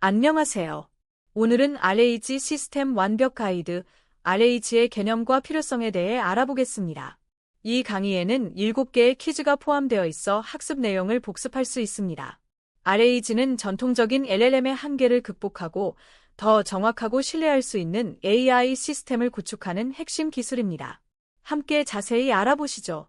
안녕하세요. 오늘은 RH 시스템 완벽 가이드, RH의 개념과 필요성에 대해 알아보겠습니다. 이 강의에는 7개의 퀴즈가 포함되어 있어 학습 내용을 복습할 수 있습니다. RH는 전통적인 LLM의 한계를 극복하고 더 정확하고 신뢰할 수 있는 AI 시스템을 구축하는 핵심 기술입니다. 함께 자세히 알아보시죠.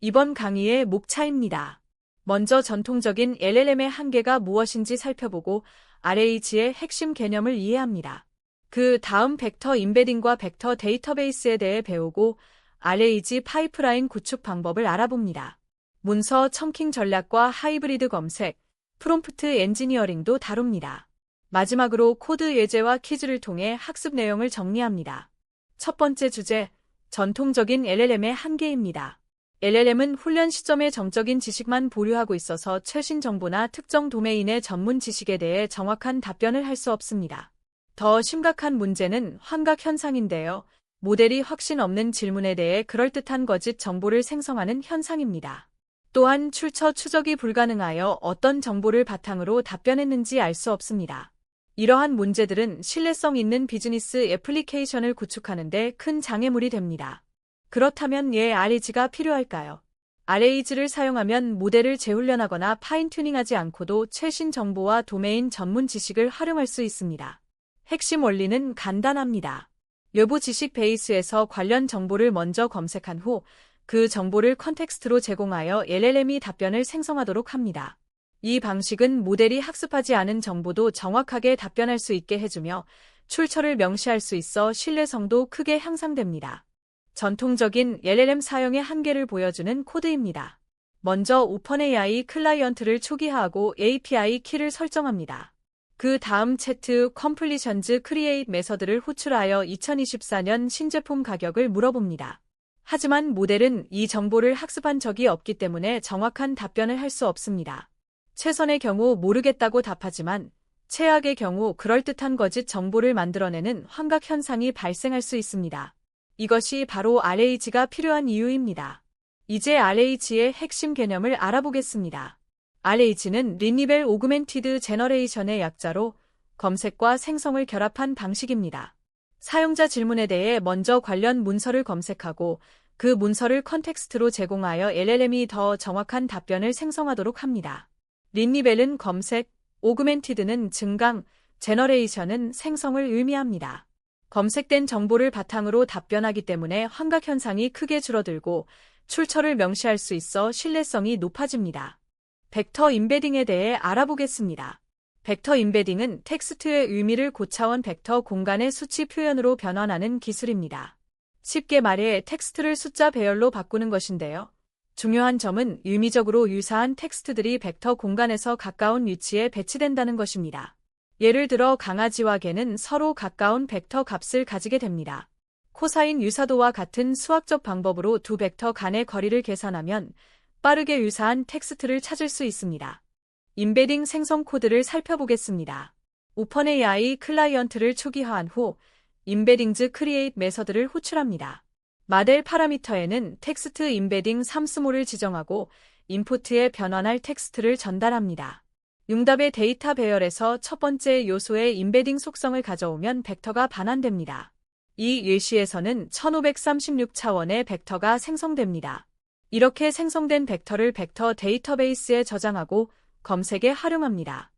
이번 강의의 목차입니다. 먼저 전통적인 LLM의 한계가 무엇인지 살펴보고 RH의 핵심 개념을 이해합니다. 그 다음 벡터 임베딩과 벡터 데이터베이스에 대해 배우고 RH 파이프라인 구축 방법을 알아봅니다. 문서 첨킹 전략과 하이브리드 검색, 프롬프트 엔지니어링도 다룹니다. 마지막으로 코드 예제와 퀴즈를 통해 학습 내용을 정리합니다. 첫 번째 주제, 전통적인 LLM의 한계입니다. LLM은 훈련 시점의 정적인 지식만 보류하고 있어서 최신 정보나 특정 도메인의 전문 지식에 대해 정확한 답변을 할 수 없습니다. 더 심각한 문제는 환각 현상인데요. 모델이 확신 없는 질문에 대해 그럴듯한 거짓 정보를 생성하는 현상입니다. 또한 출처 추적이 불가능하여 어떤 정보를 바탕으로 답변했는지 알 수 없습니다. 이러한 문제들은 신뢰성 있는 비즈니스 애플리케이션을 구축하는 데 큰 장애물이 됩니다. 그렇다면 왜 RH가 필요할까요? RH를 사용하면 모델을 재훈련하거나 파인튜닝하지 않고도 최신 정보와 도메인 전문 지식을 활용할 수 있습니다. 핵심 원리는 간단합니다. 외부 지식 베이스에서 관련 정보를 먼저 검색한 후 그 정보를 컨텍스트로 제공하여 LLM이 답변을 생성하도록 합니다. 이 방식은 모델이 학습하지 않은 정보도 정확하게 답변할 수 있게 해주며 출처를 명시할 수 있어 신뢰성도 크게 향상됩니다. 전통적인 LLM 사용의 한계를 보여주는 코드입니다. 먼저 오픈AI 클라이언트를 초기화하고 API 키를 설정합니다. 그 다음 채트 컴플리션즈 크리에이트 메서드를 호출하여 2024년 신제품 가격을 물어봅니다. 하지만 모델은 이 정보를 학습한 적이 없기 때문에 정확한 답변을 할 수 없습니다. 최선의 경우 모르겠다고 답하지만 최악의 경우 그럴듯한 거짓 정보를 만들어내는 환각 현상이 발생할 수 있습니다. 이것이 바로 RH가 필요한 이유입니다. 이제 RH의 핵심 개념을 알아보겠습니다. RH는 리니벨 오그멘티드 제너레이션의 약자로 검색과 생성을 결합한 방식입니다. 사용자 질문에 대해 먼저 관련 문서를 검색하고 그 문서를 컨텍스트로 제공하여 LLM이 더 정확한 답변을 생성하도록 합니다. 리니벨은 검색, 오그멘티드는 증강, 제너레이션은 생성을 의미합니다. 검색된 정보를 바탕으로 답변하기 때문에 환각 현상이 크게 줄어들고 출처를 명시할 수 있어 신뢰성이 높아집니다. 벡터 임베딩에 대해 알아보겠습니다. 벡터 임베딩은 텍스트의 의미를 고차원 벡터 공간의 수치 표현으로 변환하는 기술입니다. 쉽게 말해 텍스트를 숫자 배열로 바꾸는 것인데요. 중요한 점은 의미적으로 유사한 텍스트들이 벡터 공간에서 가까운 위치에 배치된다는 것입니다. 예를 들어 강아지와 개는 서로 가까운 벡터 값을 가지게 됩니다. 코사인 유사도와 같은 수학적 방법으로 두 벡터 간의 거리를 계산하면 빠르게 유사한 텍스트를 찾을 수 있습니다. 임베딩 생성 코드를 살펴보겠습니다. 오픈AI 클라이언트를 초기화한 후 임베딩즈 크리에이트 메서드를 호출합니다. 마델 파라미터에는 텍스트 임베딩 삼스몰을 지정하고 인풋에 변환할 텍스트를 전달합니다. 응답의 데이터 배열에서 첫 번째 요소의 임베딩 속성을 가져오면 벡터가 반환됩니다. 이 예시에서는 1536차원의 벡터가 생성됩니다. 이렇게 생성된 벡터를 벡터 데이터베이스에 저장하고 검색에 활용합니다.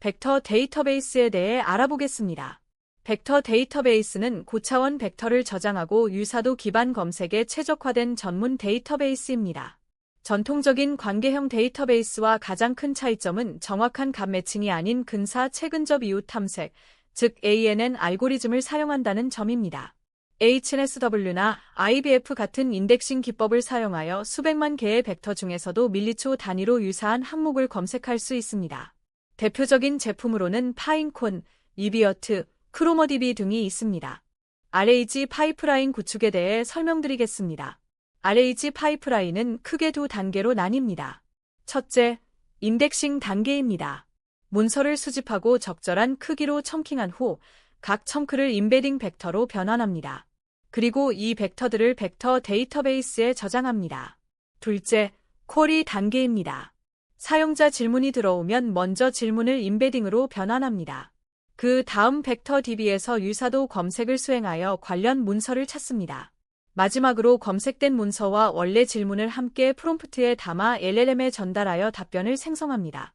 벡터 데이터베이스에 대해 알아보겠습니다. 벡터 데이터베이스는 고차원 벡터를 저장하고 유사도 기반 검색에 최적화된 전문 데이터베이스입니다. 전통적인 관계형 데이터베이스와 가장 큰 차이점은 정확한 값 매칭이 아닌 근사 최근접 이웃 탐색, 즉 ANN 알고리즘을 사용한다는 점입니다. HNSW나 IBF 같은 인덱싱 기법을 사용하여 수백만 개의 벡터 중에서도 밀리초 단위로 유사한 항목을 검색할 수 있습니다. 대표적인 제품으로는 파인콘, 이비어트, 크로머DB 등이 있습니다. RH 파이프라인 구축에 대해 설명드리겠습니다. RH 파이프라인은 크게 두 단계로 나뉩니다. 첫째, 인덱싱 단계입니다. 문서를 수집하고 적절한 크기로 첨킹한 후 각 첨크를 임베딩 벡터로 변환합니다. 그리고 이 벡터들을 벡터 데이터베이스에 저장합니다. 둘째, 쿼리 단계입니다. 사용자 질문이 들어오면 먼저 질문을 임베딩으로 변환합니다. 그 다음 벡터 DB에서 유사도 검색을 수행하여 관련 문서를 찾습니다. 마지막으로 검색된 문서와 원래 질문을 함께 프롬프트에 담아 LLM에 전달하여 답변을 생성합니다.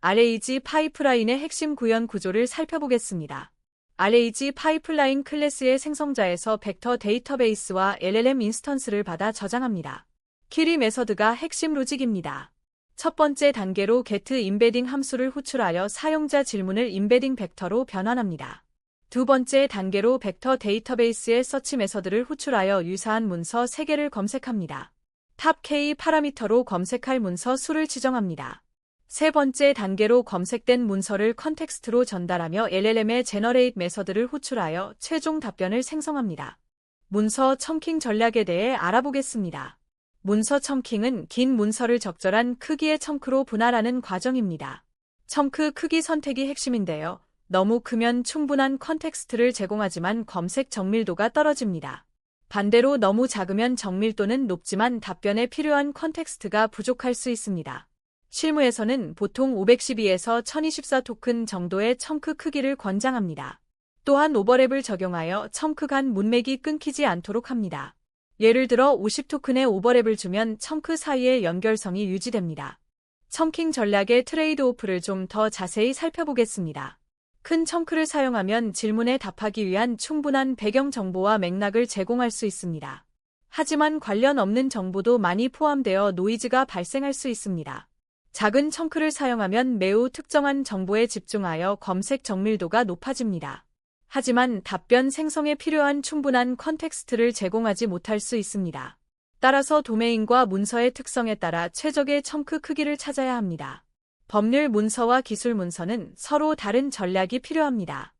RAG 파이프라인의 핵심 구현 구조를 살펴보겠습니다. RAG 파이프라인 클래스의 생성자에서 벡터 데이터베이스와 LLM 인스턴스를 받아 저장합니다. 퀴리 메서드가 핵심 로직입니다. 첫 번째 단계로 get 임베딩 함수를 호출하여 사용자 질문을 임베딩 벡터로 변환합니다. 두 번째 단계로 벡터 데이터베이스의 서치 메서드를 호출하여 유사한 문서 3개를 검색합니다. 탑 K 파라미터로 검색할 문서 수를 지정합니다. 세 번째 단계로 검색된 문서를 컨텍스트로 전달하며 LLM의 제너레이트 메서드를 호출하여 최종 답변을 생성합니다. 문서 첨킹 전략에 대해 알아보겠습니다. 문서 첨킹은 긴 문서를 적절한 크기의 첨크로 분할하는 과정입니다. 첨크 크기 선택이 핵심인데요. 너무 크면 충분한 컨텍스트를 제공하지만 검색 정밀도가 떨어집니다. 반대로 너무 작으면 정밀도는 높지만 답변에 필요한 컨텍스트가 부족할 수 있습니다. 실무에서는 보통 512에서 1024 토큰 정도의 첨크 크기를 권장합니다. 또한 오버랩을 적용하여 첨크 간 문맥이 끊기지 않도록 합니다. 예를 들어 50 토큰의 오버랩을 주면 첨크 사이의 연결성이 유지됩니다. 첨킹 전략의 트레이드 오프를 좀 더 자세히 살펴보겠습니다. 큰 첨크를 사용하면 질문에 답하기 위한 충분한 배경 정보와 맥락을 제공할 수 있습니다. 하지만 관련 없는 정보도 많이 포함되어 노이즈가 발생할 수 있습니다. 작은 첨크를 사용하면 매우 특정한 정보에 집중하여 검색 정밀도가 높아집니다. 하지만 답변 생성에 필요한 충분한 컨텍스트를 제공하지 못할 수 있습니다. 따라서 도메인과 문서의 특성에 따라 최적의 첨크 크기를 찾아야 합니다. 법률 문서와 기술 문서는 서로 다른 전략이 필요합니다.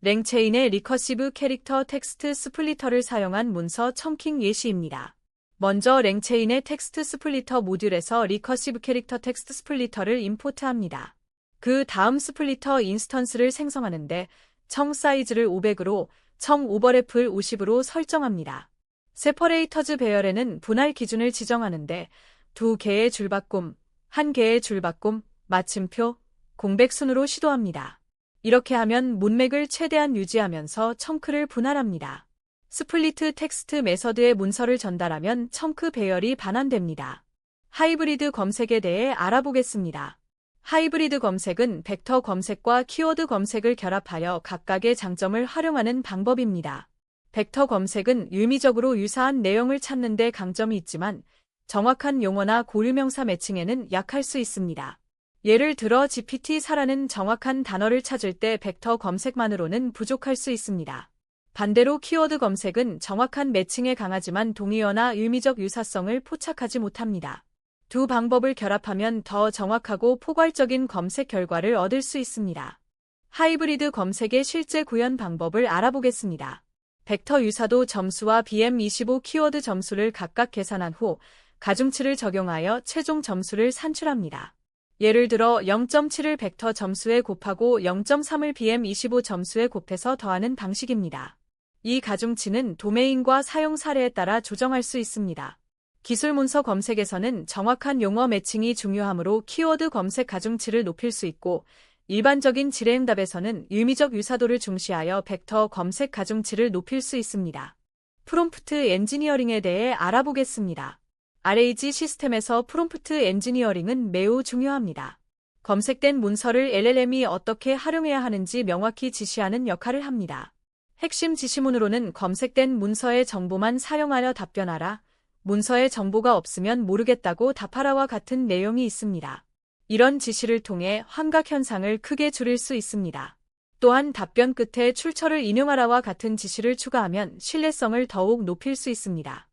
랭체인의 리커시브 캐릭터 텍스트 스플리터를 사용한 문서 첨킹 예시입니다. 먼저 랭체인의 텍스트 스플리터 모듈에서 리커시브 캐릭터 텍스트 스플리터를 임포트합니다. 그 다음 스플리터 인스턴스를 생성하는데 청 사이즈를 500으로 청 오버랩을 50으로 설정합니다. 세퍼레이터즈 배열에는 분할 기준을 지정하는데 2개의 줄바꿈, 1개의 줄바꿈, 마침표, 공백 순으로 시도합니다. 이렇게 하면 문맥을 최대한 유지하면서 첨크를 분할합니다. 스플리트 텍스트 메서드의 문서를 전달하면 첨크 배열이 반환됩니다. 하이브리드 검색에 대해 알아보겠습니다. 하이브리드 검색은 벡터 검색과 키워드 검색을 결합하여 각각의 장점을 활용하는 방법입니다. 벡터 검색은 유미적으로 유사한 내용을 찾는 데 강점이 있지만 정확한 용어나 고유명사 매칭에는 약할 수 있습니다. 예를 들어 GPT-4라는 정확한 단어를 찾을 때 벡터 검색만으로는 부족할 수 있습니다. 반대로 키워드 검색은 정확한 매칭에 강하지만 동의어나 의미적 유사성을 포착하지 못합니다. 두 방법을 결합하면 더 정확하고 포괄적인 검색 결과를 얻을 수 있습니다. 하이브리드 검색의 실제 구현 방법을 알아보겠습니다. 벡터 유사도 점수와 BM25 키워드 점수를 각각 계산한 후 가중치를 적용하여 최종 점수를 산출합니다. 예를 들어 0.7을 벡터 점수에 곱하고 0.3을 BM25 점수에 곱해서 더하는 방식입니다. 이 가중치는 도메인과 사용 사례에 따라 조정할 수 있습니다. 기술 문서 검색에서는 정확한 용어 매칭이 중요하므로 키워드 검색 가중치를 높일 수 있고 일반적인 질의응답에서는 의미적 유사도를 중시하여 벡터 검색 가중치를 높일 수 있습니다. 프롬프트 엔지니어링에 대해 알아보겠습니다. RAG 시스템에서 프롬프트 엔지니어링은 매우 중요합니다. 검색된 문서를 LLM이 어떻게 활용해야 하는지 명확히 지시하는 역할을 합니다. 핵심 지시문으로는 검색된 문서의 정보만 사용하여 답변하라, 문서에 정보가 없으면 모르겠다고 답하라와 같은 내용이 있습니다. 이런 지시를 통해 환각 현상을 크게 줄일 수 있습니다. 또한 답변 끝에 출처를 인용하라와 같은 지시를 추가하면 신뢰성을 더욱 높일 수 있습니다.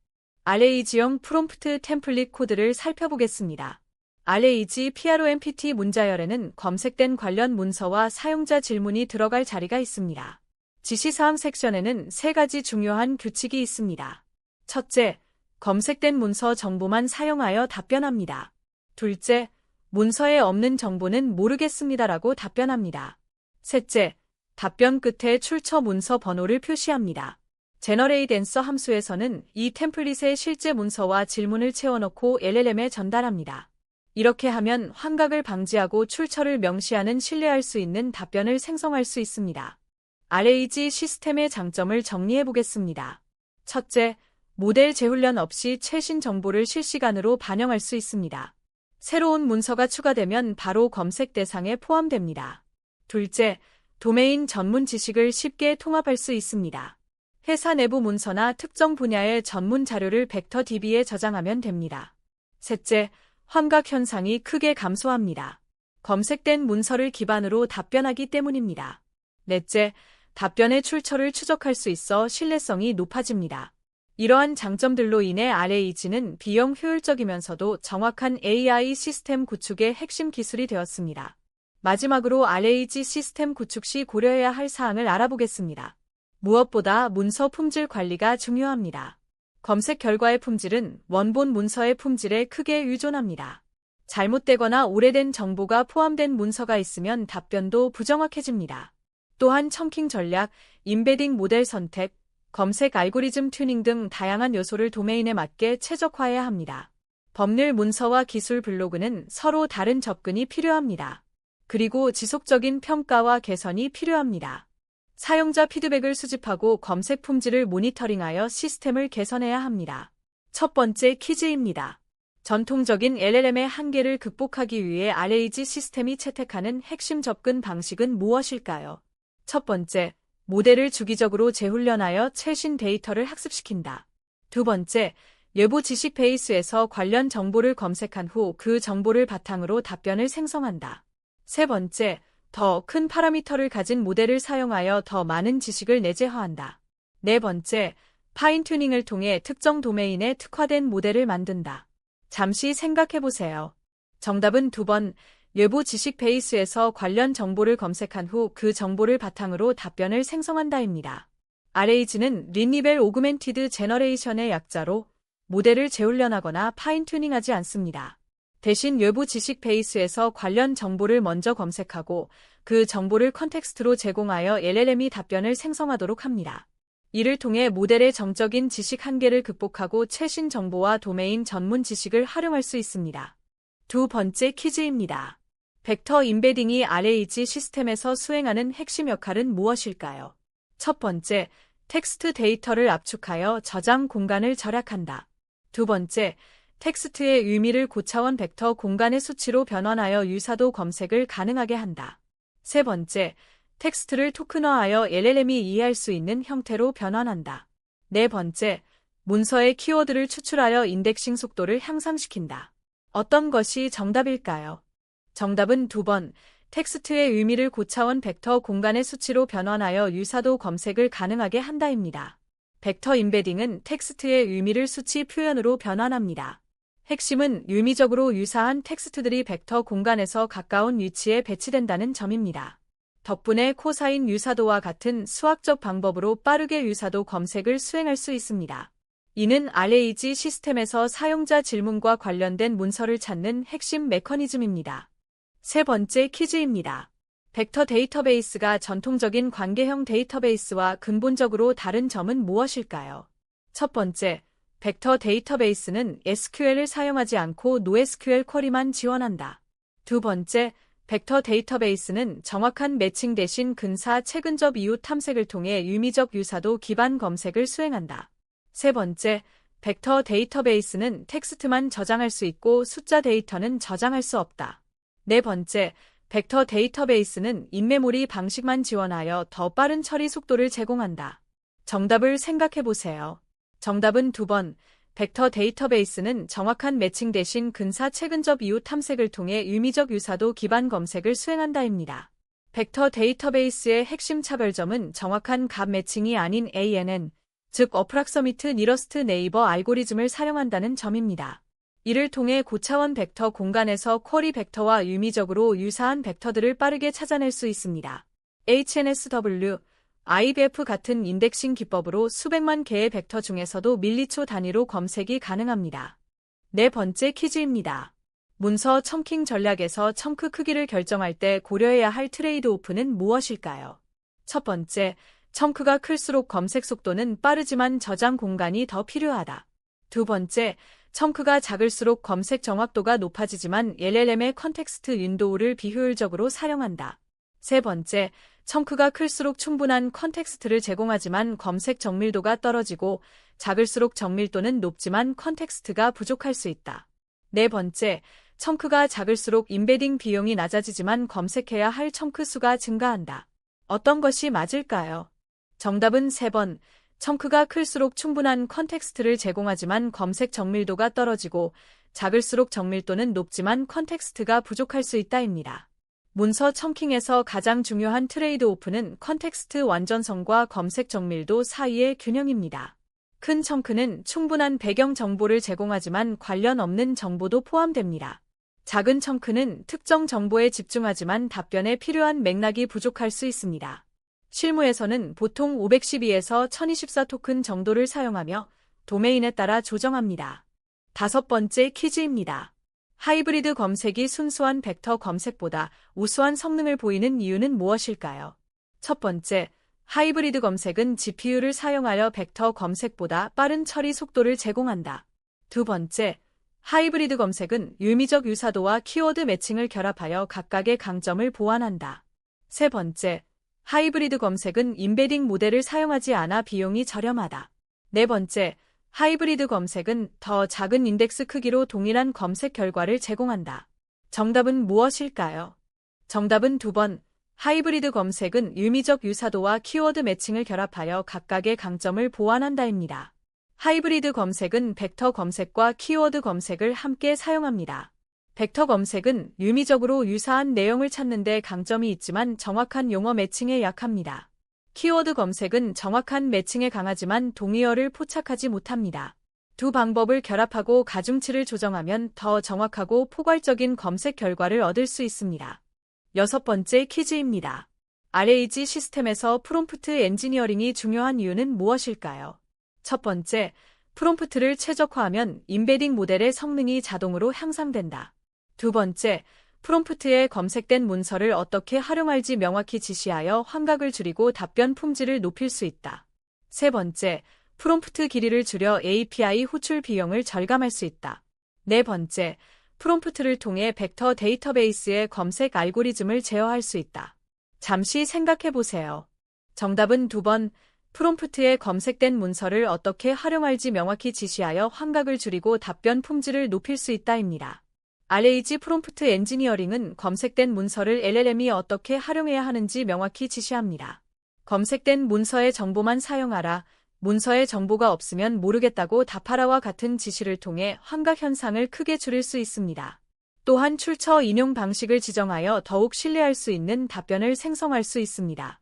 RAG형 프롬프트 템플릿 코드를 살펴보겠습니다. RAG PROMPT 문자열에는 검색된 관련 문서와 사용자 질문이 들어갈 자리가 있습니다. 지시사항 섹션에는 3가지 중요한 규칙이 있습니다. 첫째, 검색된 문서 정보만 사용하여 답변합니다. 둘째, 문서에 없는 정보는 모르겠습니다라고 답변합니다. 셋째, 답변 끝에 출처 문서 번호를 표시합니다. 제너레이트 앤서 함수에서는 이 템플릿에 실제 문서와 질문을 채워넣고 LLM에 전달합니다. 이렇게 하면 환각을 방지하고 출처를 명시하는 신뢰할 수 있는 답변을 생성할 수 있습니다. RAG 시스템의 장점을 정리해 보겠습니다. 첫째, 모델 재훈련 없이 최신 정보를 실시간으로 반영할 수 있습니다. 새로운 문서가 추가되면 바로 검색 대상에 포함됩니다. 둘째, 도메인 전문 지식을 쉽게 통합할 수 있습니다. 회사 내부 문서나 특정 분야의 전문 자료를 벡터DB에 저장하면 됩니다. 셋째, 환각 현상이 크게 감소합니다. 검색된 문서를 기반으로 답변하기 때문입니다. 넷째, 답변의 출처를 추적할 수 있어 신뢰성이 높아집니다. 이러한 장점들로 인해 RAG는 비용 효율적이면서도 정확한 AI 시스템 구축의 핵심 기술이 되었습니다. 마지막으로 RAG 시스템 구축 시 고려해야 할 사항을 알아보겠습니다. 무엇보다 문서 품질 관리가 중요합니다. 검색 결과의 품질은 원본 문서의 품질에 크게 의존합니다. 잘못되거나 오래된 정보가 포함된 문서가 있으면 답변도 부정확해집니다. 또한 첨킹 전략, 임베딩 모델 선택, 검색 알고리즘 튜닝 등 다양한 요소를 도메인에 맞게 최적화해야 합니다. 법률 문서와 기술 블로그는 서로 다른 접근이 필요합니다. 그리고 지속적인 평가와 개선이 필요합니다. 사용자 피드백을 수집하고 검색 품질을 모니터링하여 시스템을 개선해야 합니다. 첫 번째 퀴즈입니다. 전통적인 LLM의 한계를 극복하기 위해 RAG 시스템이 채택하는 핵심 접근 방식은 무엇일까요? 첫 번째, 모델을 주기적으로 재훈련하여 최신 데이터를 학습시킨다. 두 번째, 외부 지식 베이스에서 관련 정보를 검색한 후 그 정보를 바탕으로 답변을 생성한다. 세 번째, 더 큰 파라미터를 가진 모델을 사용하여 더 많은 지식을 내재화한다. 네 번째, 파인튜닝을 통해 특정 도메인에 특화된 모델을 만든다. 잠시 생각해보세요. 정답은 2번, 외부 지식 베이스에서 관련 정보를 검색한 후 그 정보를 바탕으로 답변을 생성한다입니다. RAG는 리니벨 오그멘티드 제너레이션의 약자로 모델을 재훈련하거나 파인튜닝하지 않습니다. 대신 외부 지식 베이스에서 관련 정보를 먼저 검색하고 그 정보를 컨텍스트로 제공하여 LLM이 답변을 생성하도록 합니다. 이를 통해 모델의 정적인 지식 한계를 극복하고 최신 정보와 도메인 전문 지식을 활용할 수 있습니다. 두 번째 퀴즈입니다. 벡터 임베딩이 RAG 시스템에서 수행하는 핵심 역할은 무엇일까요? 첫 번째, 텍스트 데이터를 압축하여 저장 공간을 절약한다. 두 번째, 텍스트의 의미를 고차원 벡터 공간의 수치로 변환하여 유사도 검색을 가능하게 한다. 세 번째, 텍스트를 토큰화하여 LLM이 이해할 수 있는 형태로 변환한다. 네 번째, 문서의 키워드를 추출하여 인덱싱 속도를 향상시킨다. 어떤 것이 정답일까요? 정답은 2번, 텍스트의 의미를 고차원 벡터 공간의 수치로 변환하여 유사도 검색을 가능하게 한다입니다. 벡터 임베딩은 텍스트의 의미를 수치 표현으로 변환합니다. 핵심은 의미적으로 유사한 텍스트들이 벡터 공간에서 가까운 위치에 배치된다는 점입니다. 덕분에 코사인 유사도와 같은 수학적 방법으로 빠르게 유사도 검색을 수행할 수 있습니다. 이는 RAG 시스템에서 사용자 질문과 관련된 문서를 찾는 핵심 메커니즘입니다. 세 번째 퀴즈입니다. 벡터 데이터베이스가 전통적인 관계형 데이터베이스와 근본적으로 다른 점은 무엇일까요? 첫 번째, 벡터 데이터베이스는 SQL을 사용하지 않고 NoSQL 쿼리만 지원한다. 두 번째, 벡터 데이터베이스는 정확한 매칭 대신 근사 최근접 이웃 탐색을 통해 유미적 유사도 기반 검색을 수행한다. 세 번째, 벡터 데이터베이스는 텍스트만 저장할 수 있고 숫자 데이터는 저장할 수 없다. 네 번째, 벡터 데이터베이스는 인메모리 방식만 지원하여 더 빠른 처리 속도를 제공한다. 정답을 생각해보세요. 정답은 2번, 벡터 데이터베이스는 정확한 매칭 대신 근사 최근접 이웃 탐색을 통해 유미적 유사도 기반 검색을 수행한다입니다. 벡터 데이터베이스의 핵심 차별점은 정확한 값 매칭이 아닌 ANN, 즉 어프락서미트 니러스트 네이버 알고리즘을 사용한다는 점입니다. 이를 통해 고차원 벡터 공간에서 쿼리 벡터와 유미적으로 유사한 벡터들을 빠르게 찾아낼 수 있습니다. HNSW, IBF 같은 인덱싱 기법으로 수백만 개의 벡터 중에서도 밀리초 단위로 검색이 가능합니다. 네 번째 퀴즈입니다. 문서 첨킹 전략에서 첨크 크기를 결정할 때 고려해야 할 트레이드오프는 무엇일까요? 첫 번째, 첨크가 클수록 검색 속도는 빠르지만 저장 공간이 더 필요하다. 두 번째, 청크가 작을수록 검색 정확도가 높아지지만 LLM의 컨텍스트 윈도우를 비효율적으로 사용한다. 세 번째, 청크가 클수록 충분한 컨텍스트를 제공하지만 검색 정밀도가 떨어지고 작을수록 정밀도는 높지만 컨텍스트가 부족할 수 있다. 네 번째, 청크가 작을수록 임베딩 비용이 낮아지지만 검색해야 할 청크 수가 증가한다. 어떤 것이 맞을까요? 정답은 3번. 청크가 클수록 충분한 컨텍스트를 제공하지만 검색 정밀도가 떨어지고 작을수록 정밀도는 높지만 컨텍스트가 부족할 수 있다입니다. 문서 청킹에서 가장 중요한 트레이드오프는 컨텍스트 완전성과 검색 정밀도 사이의 균형입니다. 큰 청크는 충분한 배경 정보를 제공하지만 관련 없는 정보도 포함됩니다. 작은 청크는 특정 정보에 집중하지만 답변에 필요한 맥락이 부족할 수 있습니다. 실무에서는 보통 512에서 1024 토큰 정도를 사용하며 도메인에 따라 조정합니다. 다섯 번째 퀴즈입니다. 하이브리드 검색이 순수한 벡터 검색보다 우수한 성능을 보이는 이유는 무엇일까요? 첫 번째, 하이브리드 검색은 GPU를 사용하여 벡터 검색보다 빠른 처리 속도를 제공한다. 두 번째, 하이브리드 검색은 유미적 유사도와 키워드 매칭을 결합하여 각각의 강점을 보완한다. 세 번째, 하이브리드 검색은 임베딩 모델을 사용하지 않아 비용이 저렴하다. 네 번째, 하이브리드 검색은 더 작은 인덱스 크기로 동일한 검색 결과를 제공한다. 정답은 무엇일까요? 정답은 2번. 하이브리드 검색은 유미적 유사도와 키워드 매칭을 결합하여 각각의 강점을 보완한다입니다. 하이브리드 검색은 벡터 검색과 키워드 검색을 함께 사용합니다. 벡터 검색은 유미적으로 유사한 내용을 찾는 데 강점이 있지만 정확한 용어 매칭에 약합니다. 키워드 검색은 정확한 매칭에 강하지만 동의어를 포착하지 못합니다. 두 방법을 결합하고 가중치를 조정하면 더 정확하고 포괄적인 검색 결과를 얻을 수 있습니다. 여섯 번째 퀴즈입니다. RAG 시스템에서 프롬프트 엔지니어링이 중요한 이유는 무엇일까요? 첫 번째, 프롬프트를 최적화하면 임베딩 모델의 성능이 자동으로 향상된다. 두 번째, 프롬프트에 검색된 문서를 어떻게 활용할지 명확히 지시하여 환각을 줄이고 답변 품질을 높일 수 있다. 세 번째, 프롬프트 길이를 줄여 API 호출 비용을 절감할 수 있다. 네 번째, 프롬프트를 통해 벡터 데이터베이스의 검색 알고리즘을 제어할 수 있다. 잠시 생각해 보세요. 정답은 2번. 프롬프트에 검색된 문서를 어떻게 활용할지 명확히 지시하여 환각을 줄이고 답변 품질을 높일 수 있다입니다. RAG 프롬프트 엔지니어링은 검색된 문서를 LLM이 어떻게 활용해야 하는지 명확히 지시합니다. 검색된 문서의 정보만 사용하라, 문서에 정보가 없으면 모르겠다고 답하라와 같은 지시를 통해 환각 현상을 크게 줄일 수 있습니다. 또한 출처 인용 방식을 지정하여 더욱 신뢰할 수 있는 답변을 생성할 수 있습니다.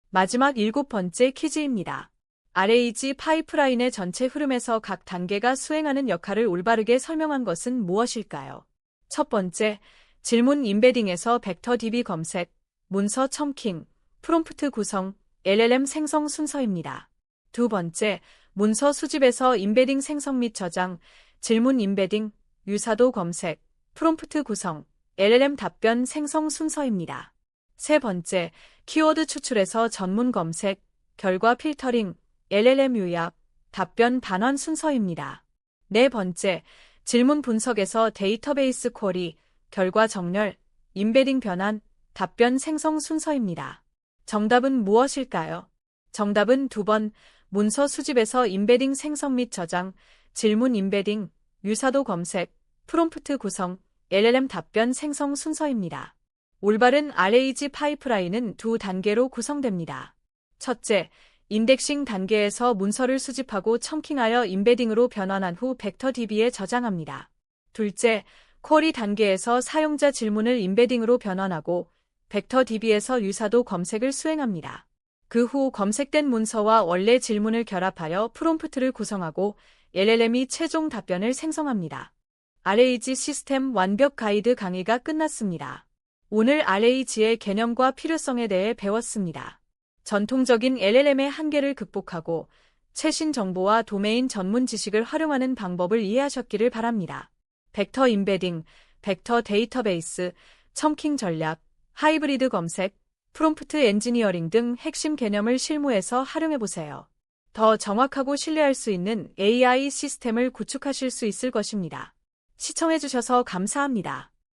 마지막 7번째 퀴즈입니다. RAG 파이프라인의 전체 흐름에서 각 단계가 수행하는 역할을 올바르게 설명한 것은 무엇일까요? 첫 번째, 질문 임베딩에서 벡터 DB 검색, 문서 첨킹, 프롬프트 구성, LLM 생성 순서입니다. 두 번째, 문서 수집에서 임베딩 생성 및 저장, 질문 임베딩, 유사도 검색, 프롬프트 구성, LLM 답변 생성 순서입니다. 세 번째, 키워드 추출에서 전문 검색, 결과 필터링, LLM 요약, 답변 반환 순서입니다. 네 번째, 질문 분석에서 데이터베이스 쿼리, 결과 정렬, 임베딩 변환, 답변 생성 순서입니다. 정답은 무엇일까요? 정답은 2번. 문서 수집에서 임베딩 생성 및 저장, 질문 임베딩, 유사도 검색, 프롬프트 구성, LLM 답변 생성 순서입니다. 올바른 RAG 파이프라인은 두 단계로 구성됩니다. 첫째, 인덱싱 단계에서 문서를 수집하고 첨킹하여 임베딩으로 변환한 후 벡터 DB에 저장합니다. 둘째, 쿼리 단계에서 사용자 질문을 임베딩으로 변환하고 벡터 DB에서 유사도 검색을 수행합니다. 그 후 검색된 문서와 원래 질문을 결합하여 프롬프트를 구성하고 LLM이 최종 답변을 생성합니다. RAG 시스템 완벽 가이드 강의가 끝났습니다. 오늘 RAG의 개념과 필요성에 대해 배웠습니다. 전통적인 LLM의 한계를 극복하고 최신 정보와 도메인 전문 지식을 활용하는 방법을 이해하셨기를 바랍니다. 벡터 임베딩, 벡터 데이터베이스, 첨킹 전략, 하이브리드 검색, 프롬프트 엔지니어링 등 핵심 개념을 실무에서 활용해보세요. 더 정확하고 신뢰할 수 있는 AI 시스템을 구축하실 수 있을 것입니다. 시청해주셔서 감사합니다.